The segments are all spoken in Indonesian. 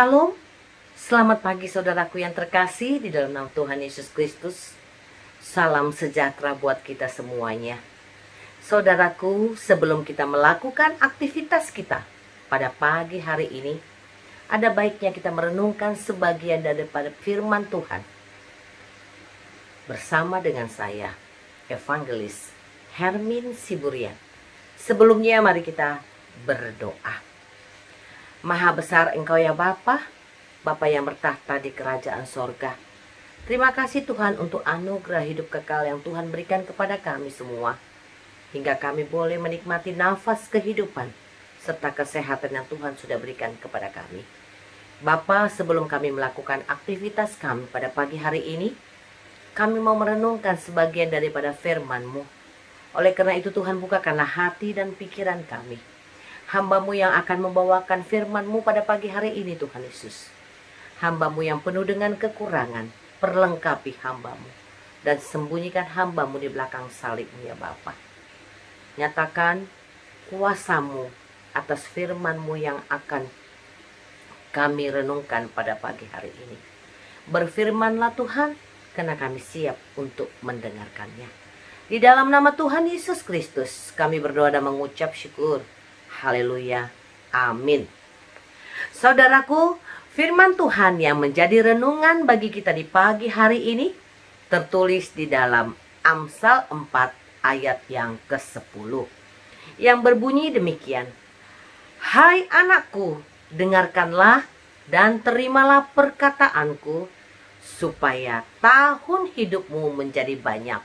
Salam, selamat pagi saudaraku yang terkasih di dalam nama Tuhan Yesus Kristus. Salam sejahtera buat kita semuanya. Saudaraku, sebelum kita melakukan aktivitas kita pada pagi hari ini, ada baiknya kita merenungkan sebagian daripada firman Tuhan bersama dengan saya, Evangelis Hermin Siburian. Sebelumnya mari kita berdoa. Maha besar Engkau ya Bapa, Bapa yang bertahta di kerajaan sorga. Terima kasih Tuhan untuk anugerah hidup kekal yang Tuhan berikan kepada kami semua, hingga kami boleh menikmati nafas kehidupan serta kesehatan yang Tuhan sudah berikan kepada kami. Bapa, sebelum kami melakukan aktivitas kami pada pagi hari ini, kami mau merenungkan sebagian daripada firman-Mu. Oleh karena itu Tuhan, bukakanlah hati dan pikiran kami, hamba-Mu yang akan membawakan firman-Mu pada pagi hari ini Tuhan Yesus. Hamba-Mu yang penuh dengan kekurangan, perlengkapi hamba-Mu dan sembunyikan hamba-Mu di belakang salib-Mu ya Bapa. Nyatakan kuasa-Mu atas firman-Mu yang akan kami renungkan pada pagi hari ini. Berfirmanlah Tuhan, karena kami siap untuk mendengarkannya. Di dalam nama Tuhan Yesus Kristus kami berdoa dan mengucap syukur. Haleluya, amin. Saudaraku, firman Tuhan yang menjadi renungan bagi kita di pagi hari ini tertulis di dalam Amsal 4 ayat yang ke-10, yang berbunyi demikian. Hai anakku, dengarkanlah dan terimalah perkataanku, supaya tahun hidupmu menjadi banyak.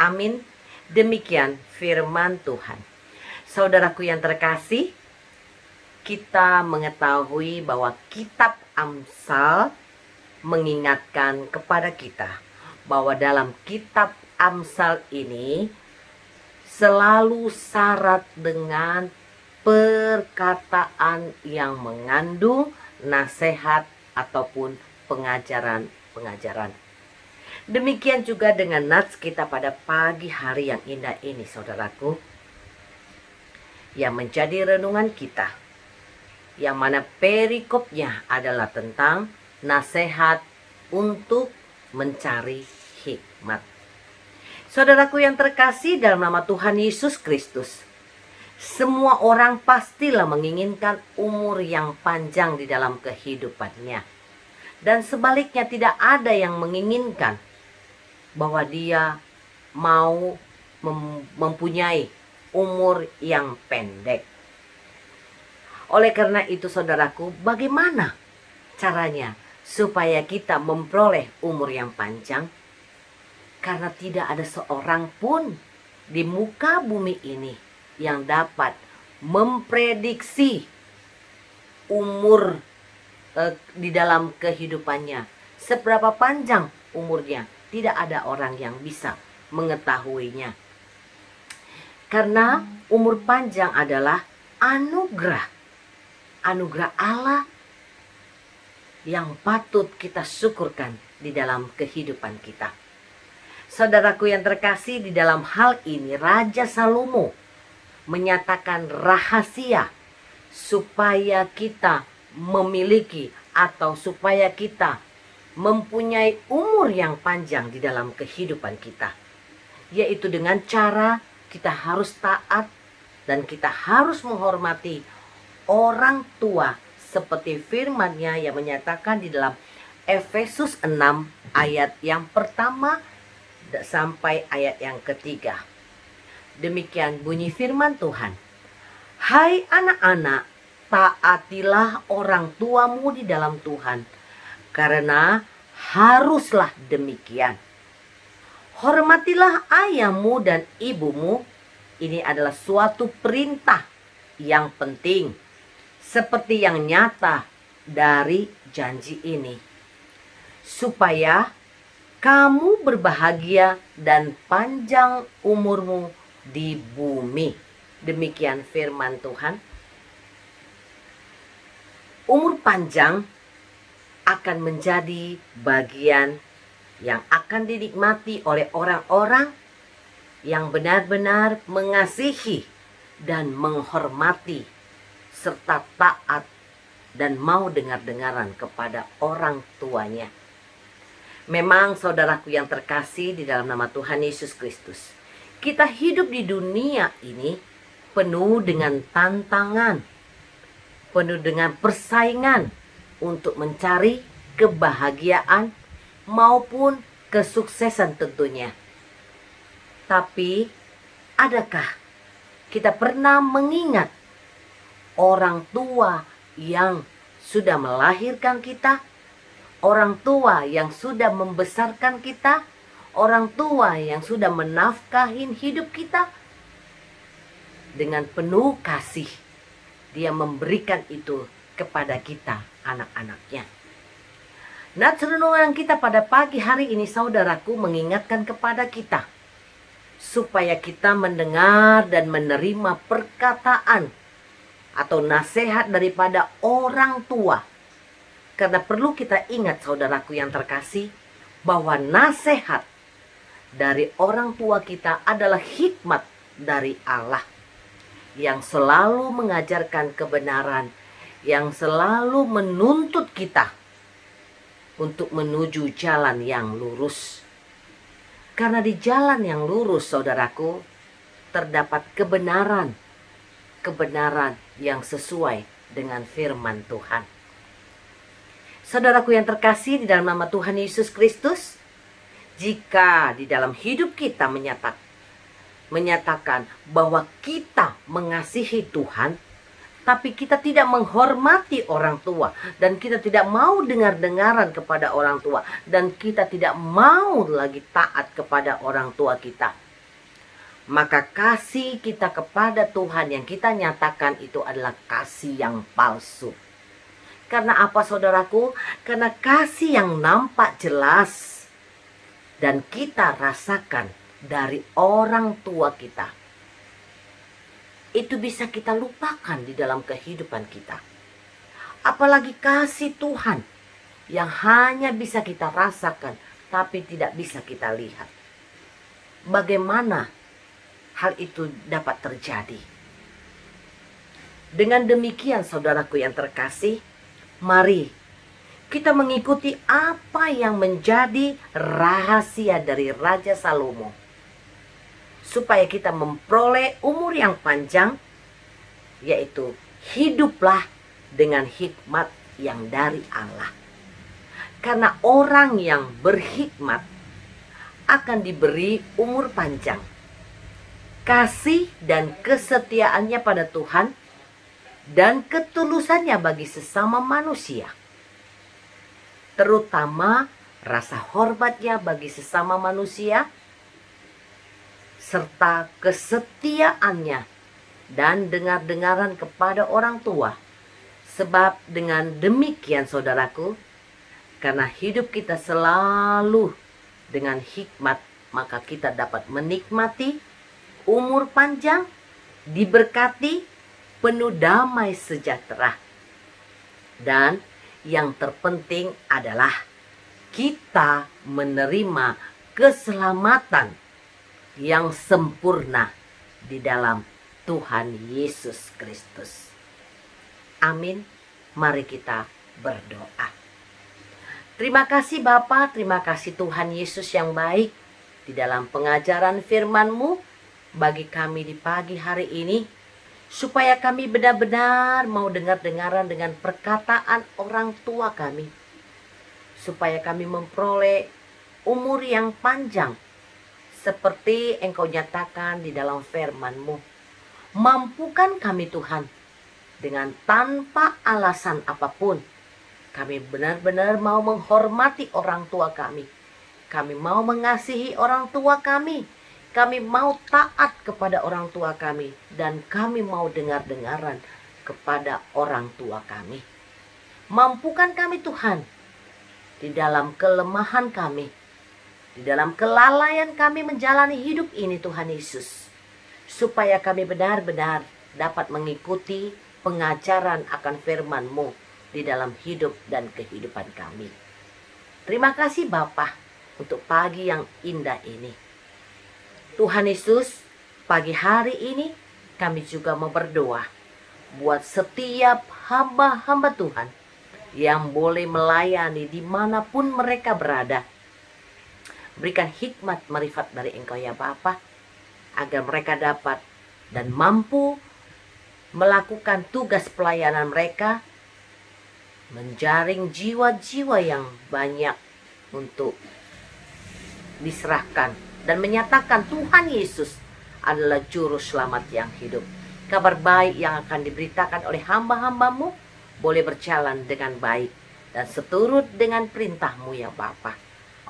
Amin. Demikian firman Tuhan. Saudaraku yang terkasih, kita mengetahui bahwa kitab Amsal mengingatkan kepada kita bahwa dalam kitab Amsal ini selalu syarat dengan perkataan yang mengandung nasihat ataupun pengajaran-pengajaran. Demikian juga dengan nats kita pada pagi hari yang indah ini, saudaraku, yang menjadi renungan kita, yang mana perikopnya adalah tentang nasihat untuk mencari hikmat. Saudaraku yang terkasih dalam nama Tuhan Yesus Kristus, semua orang pastilah menginginkan umur yang panjang di dalam kehidupannya. Dan sebaliknya tidak ada yang menginginkan bahwa dia mau mempunyai umur yang pendek. Oleh karena itu saudaraku, bagaimana caranya supaya kita memperoleh umur yang panjang? Karena tidak ada seorang pun di muka bumi ini yang dapat memprediksi umur di dalam kehidupannya. Seberapa panjang umurnya, tidak ada orang yang bisa mengetahuinya. Karena umur panjang adalah anugerah Allah yang patut kita syukurkan di dalam kehidupan kita. Saudaraku yang terkasih, di dalam hal ini Raja Salomo menyatakan rahasia supaya kita memiliki atau supaya kita mempunyai umur yang panjang di dalam kehidupan kita, yaitu dengan cara kita harus taat dan kita harus menghormati orang tua, seperti firman-Nya yang menyatakan di dalam Efesus 6 ayat yang pertama sampai ayat yang ketiga. Demikian bunyi firman Tuhan. Hai anak-anak, taatilah orang tuamu di dalam Tuhan, karena haruslah demikian. Hormatilah ayahmu dan ibumu. Ini adalah suatu perintah yang penting, seperti yang nyata dari janji ini, supaya kamu berbahagia dan panjang umurmu di bumi. Demikian firman Tuhan. Umur panjang akan menjadi bagian yang akan dinikmati oleh orang-orang yang benar-benar mengasihi dan menghormati serta taat dan mau dengar-dengaran kepada orang tuanya. Memang saudaraku yang terkasih di dalam nama Tuhan Yesus Kristus, kita hidup di dunia ini penuh dengan tantangan, penuh dengan persaingan untuk mencari kebahagiaan maupun kesuksesan tentunya. Tapi adakah kita pernah mengingat orang tua yang sudah melahirkan kita, orang tua yang sudah membesarkan kita, orang tua yang sudah menafkahin hidup kita? Dengan penuh kasih, Dia memberikan itu kepada kita, anak-anaknya. Nats renungan kita pada pagi hari ini, saudaraku, mengingatkan kepada kita supaya kita mendengar dan menerima perkataan atau nasihat daripada orang tua. Karena perlu kita ingat, saudaraku yang terkasih, bahwa nasihat dari orang tua kita adalah hikmat dari Allah yang selalu mengajarkan kebenaran, yang selalu menuntut kita untuk menuju jalan yang lurus. Karena di jalan yang lurus, saudaraku, terdapat kebenaran, kebenaran yang sesuai dengan firman Tuhan. Saudaraku yang terkasih di dalam nama Tuhan Yesus Kristus, jika di dalam hidup kita menyatakan bahwa kita mengasihi Tuhan, tapi kita tidak menghormati orang tua, dan kita tidak mau dengar-dengaran kepada orang tua, dan kita tidak mau lagi taat kepada orang tua kita, maka kasih kita kepada Tuhan yang kita nyatakan itu adalah kasih yang palsu. Karena apa, saudaraku? Karena kasih yang nampak jelas dan kita rasakan dari orang tua kita, itu bisa kita lupakan di dalam kehidupan kita. Apalagi kasih Tuhan yang hanya bisa kita rasakan tapi tidak bisa kita lihat. Bagaimana hal itu dapat terjadi? Dengan demikian, saudaraku yang terkasih, mari kita mengikuti apa yang menjadi rahasia dari Raja Salomo, supaya kita memperoleh umur yang panjang, yaitu hiduplah dengan hikmat yang dari Allah. Karena orang yang berhikmat akan diberi umur panjang. Kasih dan kesetiaannya pada Tuhan dan ketulusannya bagi sesama manusia, terutama rasa hormatnya bagi sesama manusia, serta kesetiaannya dan dengar-dengaran kepada orang tua. Sebab dengan demikian, saudaraku, karena hidup kita selalu dengan hikmat, maka kita dapat menikmati umur panjang, diberkati, penuh damai sejahtera. Dan yang terpenting adalah kita menerima keselamatan yang sempurna di dalam Tuhan Yesus Kristus. Amin. Mari kita berdoa. Terima kasih Bapa, terima kasih Tuhan Yesus yang baik di dalam pengajaran firman-Mu bagi kami di pagi hari ini, supaya kami benar-benar mau dengar-dengaran dengan perkataan orang tua kami, supaya kami memperoleh umur yang panjang seperti Engkau nyatakan di dalam firman-Mu. Mampukan kami Tuhan, dengan tanpa alasan apapun, kami benar-benar mau menghormati orang tua kami. Kami mau mengasihi orang tua kami. Kami mau taat kepada orang tua kami. Dan kami mau dengar-dengaran kepada orang tua kami. Mampukan kami Tuhan, di dalam kelemahan kami, di dalam kelalaian kami menjalani hidup ini Tuhan Yesus, supaya kami benar-benar dapat mengikuti pengajaran akan firman-Mu di dalam hidup dan kehidupan kami. Terima kasih Bapa untuk pagi yang indah ini. Tuhan Yesus, pagi hari ini kami juga mau berdoa buat setiap hamba-hamba Tuhan yang boleh melayani dimanapun mereka berada. Berikan hikmat marifat dari Engkau ya Bapa, agar mereka dapat dan mampu melakukan tugas pelayanan mereka, menjaring jiwa-jiwa yang banyak untuk diserahkan dan menyatakan Tuhan Yesus adalah juru selamat yang hidup. Kabar baik yang akan diberitakan oleh hamba-hambamu boleh berjalan dengan baik dan seturut dengan perintahmu ya Bapa.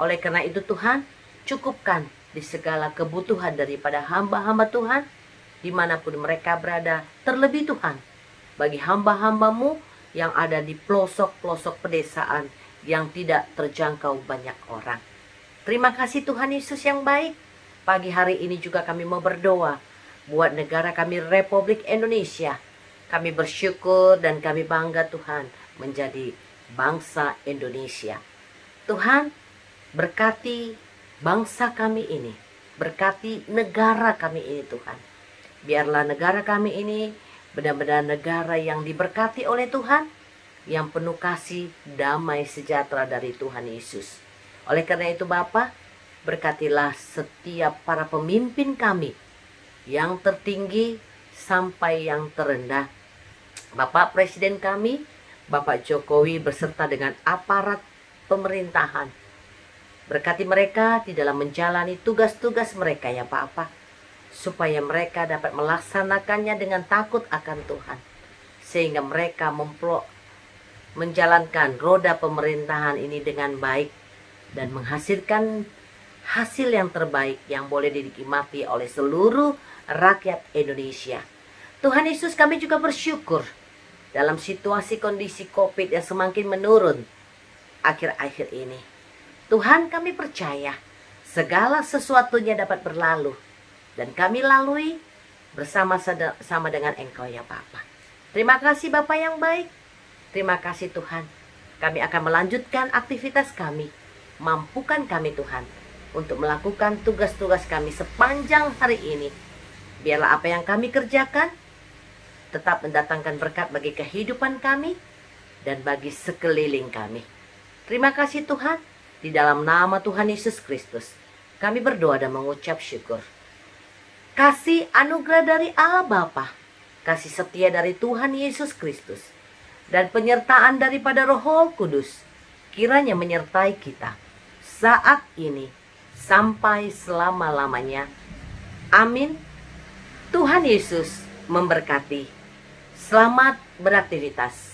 Oleh karena itu Tuhan, cukupkan di segala kebutuhan daripada hamba-hamba Tuhan dimanapun mereka berada, terlebih Tuhan bagi hamba-hambamu yang ada di pelosok-pelosok pedesaan yang tidak terjangkau banyak orang. Terima kasih Tuhan Yesus yang baik. Pagi hari ini juga kami mau berdoa buat negara kami Republik Indonesia. Kami bersyukur dan kami bangga Tuhan menjadi bangsa Indonesia. Tuhan, berkati bangsa kami ini, berkati negara kami ini Tuhan. Biarlah negara kami ini benar-benar negara yang diberkati oleh Tuhan, yang penuh kasih, damai, sejahtera dari Tuhan Yesus. Oleh karena itu Bapa, berkatilah setiap para pemimpin kami, yang tertinggi sampai yang terendah. Bapak Presiden kami, Bapak Jokowi beserta dengan aparat pemerintahan. Berkati mereka di dalam menjalani tugas-tugas mereka ya Bapak, supaya mereka dapat melaksanakannya dengan takut akan Tuhan, sehingga mereka menjalankan roda pemerintahan ini dengan baik dan menghasilkan hasil yang terbaik yang boleh dinikmati oleh seluruh rakyat Indonesia. Tuhan Yesus, kami juga bersyukur dalam situasi kondisi COVID yang semakin menurun akhir-akhir ini. Tuhan, kami percaya segala sesuatunya dapat berlalu dan kami lalui bersama-sama dengan Engkau ya Bapa. Terima kasih Bapa yang baik. Terima kasih Tuhan. Kami akan melanjutkan aktivitas kami. Mampukan kami Tuhan untuk melakukan tugas-tugas kami sepanjang hari ini. Biarlah apa yang kami kerjakan tetap mendatangkan berkat bagi kehidupan kami dan bagi sekeliling kami. Terima kasih Tuhan. Di dalam nama Tuhan Yesus Kristus kami berdoa dan mengucap syukur. Kasih anugerah dari Allah Bapa, kasih setia dari Tuhan Yesus Kristus, dan penyertaan daripada Roh Kudus kiranya menyertai kita saat ini sampai selama-lamanya. Amin. Tuhan Yesus memberkati. Selamat beraktivitas.